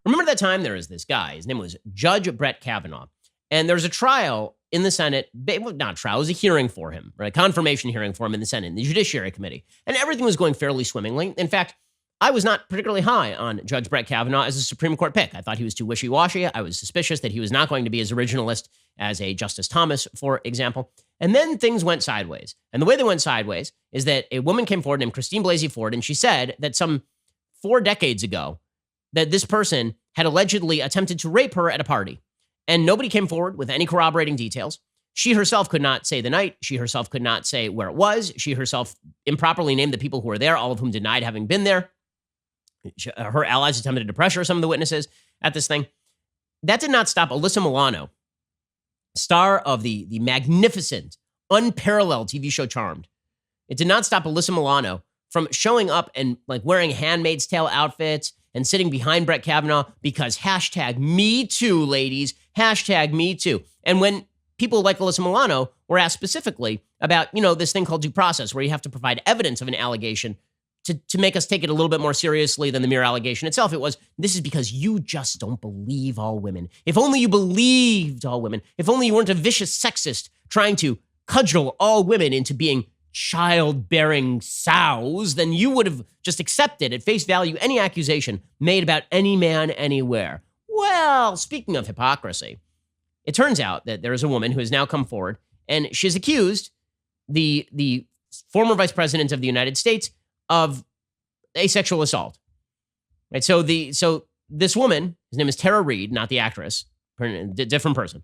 Remember that time there was this guy, his name was Judge Brett Kavanaugh, and there's a trial in the Senate, not a trial, it was a hearing for him, right? A confirmation hearing for him in the Senate, in the Judiciary Committee, and everything was going fairly swimmingly. In fact, I was not particularly high on Judge Brett Kavanaugh as a Supreme Court pick. I thought he was too wishy-washy. I was suspicious that he was not going to be as originalist as a Justice Thomas, for example. And then things went sideways. And the way they went sideways is that a woman came forward named Christine Blasey Ford, and she said that some 4 decades ago, that this person had allegedly attempted to rape her at a party. And nobody came forward with any corroborating details. She herself could not say the night. She herself could not say where it was. She herself improperly named the people who were there, all of whom denied having been there. Her allies attempted to pressure some of the witnesses at this thing. That did not stop Alyssa Milano, star of the magnificent, unparalleled TV show Charmed. It did not stop Alyssa Milano from showing up and like wearing Handmaid's Tale outfits and sitting behind Brett Kavanaugh because #MeToo, ladies, #MeToo. And when people like Alyssa Milano were asked specifically about, this thing called due process, where you have to provide evidence of an allegation to make us take it a little bit more seriously than the mere allegation itself. It was, this is because you just don't believe all women. If only you believed all women. If only you weren't a vicious sexist trying to cudgel all women into being childbearing sows, then you would have just accepted at face value any accusation made about any man anywhere. Well, speaking of hypocrisy, it turns out that there is a woman who has now come forward, and she's accused the former vice president of the United States of a sexual assault. Right? So this woman, his name is Tara Reade, not the actress, different person.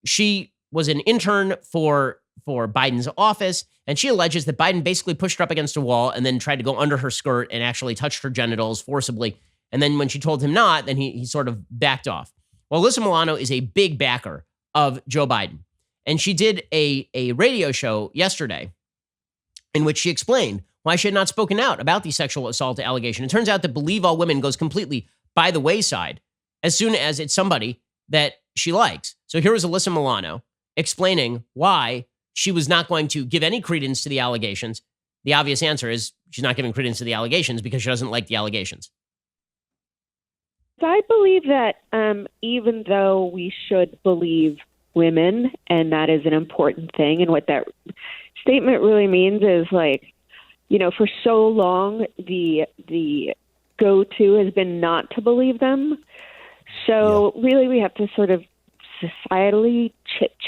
She was an intern for Biden's office, and she alleges that Biden basically pushed her up against a wall and then tried to go under her skirt and actually touched her genitals forcibly. And then when she told him not, then he sort of backed off. Well, Alyssa Milano is a big backer of Joe Biden. And she did a radio show yesterday in which she explained why she had not spoken out about the sexual assault allegation. It turns out that believe all women goes completely by the wayside as soon as it's somebody that she likes. So here was Alyssa Milano explaining why she was not going to give any credence to the allegations. The obvious answer is she's not giving credence to the allegations because she doesn't like the allegations. I believe that even though we should believe women, and that is an important thing, and what that statement really means is for so long, the go-to has been not to believe them. So really we have to sort of societally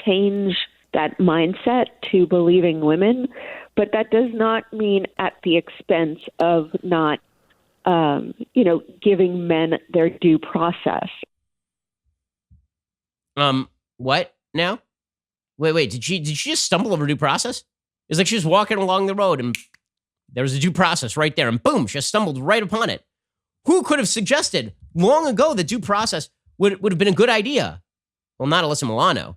change that mindset to believing women. But that does not mean at the expense of not, giving men their due process. What now? Wait, did she just stumble over due process? It's like she was walking along the road and there was a due process right there, and boom, she just stumbled right upon it. Who could have suggested long ago that due process would have been a good idea? Well, not Alyssa Milano,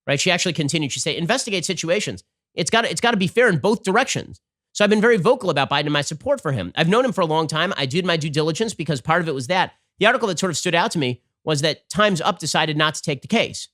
right? She actually continued. She said, investigate situations. It's got to be fair in both directions. So I've been very vocal about Biden and my support for him. I've known him for a long time. I did my due diligence because part of it was that. The article that sort of stood out to me was that Time's Up decided not to take the case.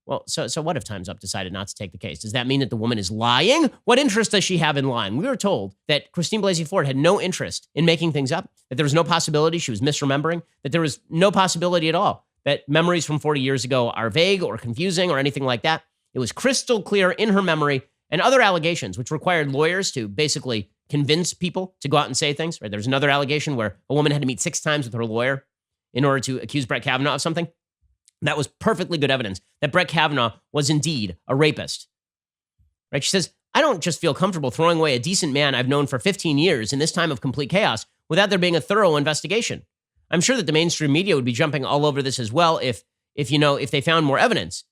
Well, so what if Time's Up decided not to take the case? Does that mean that the woman is lying? What interest does she have in lying? We were told that Christine Blasey Ford had no interest in making things up, that there was no possibility she was misremembering, that there was no possibility at all that memories from 40 years ago are vague or confusing or anything like that. It was crystal clear in her memory, and other allegations, which required lawyers to basically convince people to go out and say things. Right? There's another allegation where a woman had to meet 6 times with her lawyer in order to accuse Brett Kavanaugh of something. That was perfectly good evidence that Brett Kavanaugh was indeed a rapist. Right? She says, I don't just feel comfortable throwing away a decent man I've known for 15 years in this time of complete chaos without there being a thorough investigation. I'm sure that the mainstream media would be jumping all over this as well if they found more evidence.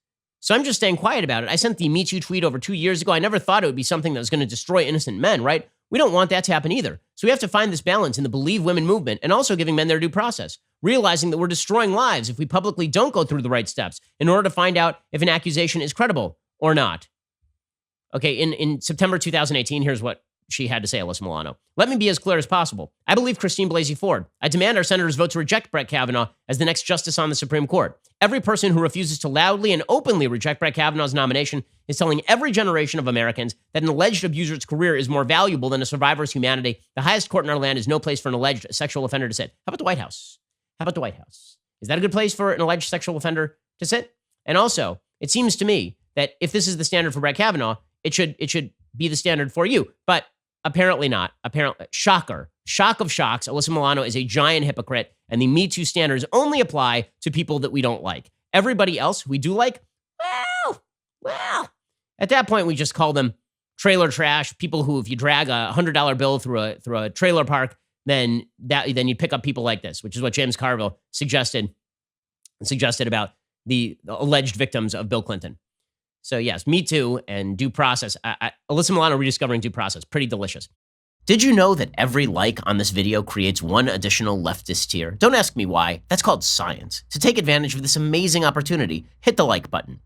So I'm just staying quiet about it. I sent the Me Too tweet over 2 years ago. I never thought it would be something that was going to destroy innocent men, right? We don't want that to happen either. So we have to find this balance in the Believe Women movement and also giving men their due process, realizing that we're destroying lives if we publicly don't go through the right steps in order to find out if an accusation is credible or not. Okay, in September 2018, here's what she had to say, Alyssa Milano. Let me be as clear as possible. I believe Christine Blasey Ford. I demand our senators vote to reject Brett Kavanaugh as the next justice on the Supreme Court. Every person who refuses to loudly and openly reject Brett Kavanaugh's nomination is telling every generation of Americans that an alleged abuser's career is more valuable than a survivor's humanity. The highest court in our land is no place for an alleged sexual offender to sit. How about the White House? How about the White House? Is that a good place for an alleged sexual offender to sit? And also, it seems to me that if this is the standard for Brett Kavanaugh, it should be the standard for you. But apparently not. Apparently, shocker. Shock of shocks. Alyssa Milano is a giant hypocrite, and the Me Too standards only apply to people that we don't like. Everybody else we do like, well, at that point, we just call them trailer trash, people who, if you drag a $100 bill through a trailer park, then you pick up people like this, which is what James Carville suggested about the alleged victims of Bill Clinton. So yes, Me Too and due process. Alyssa Milano rediscovering due process, pretty delicious. Did you know that every like on this video creates one additional leftist tier? Don't ask me why. That's called science. To take advantage of this amazing opportunity, hit the like button.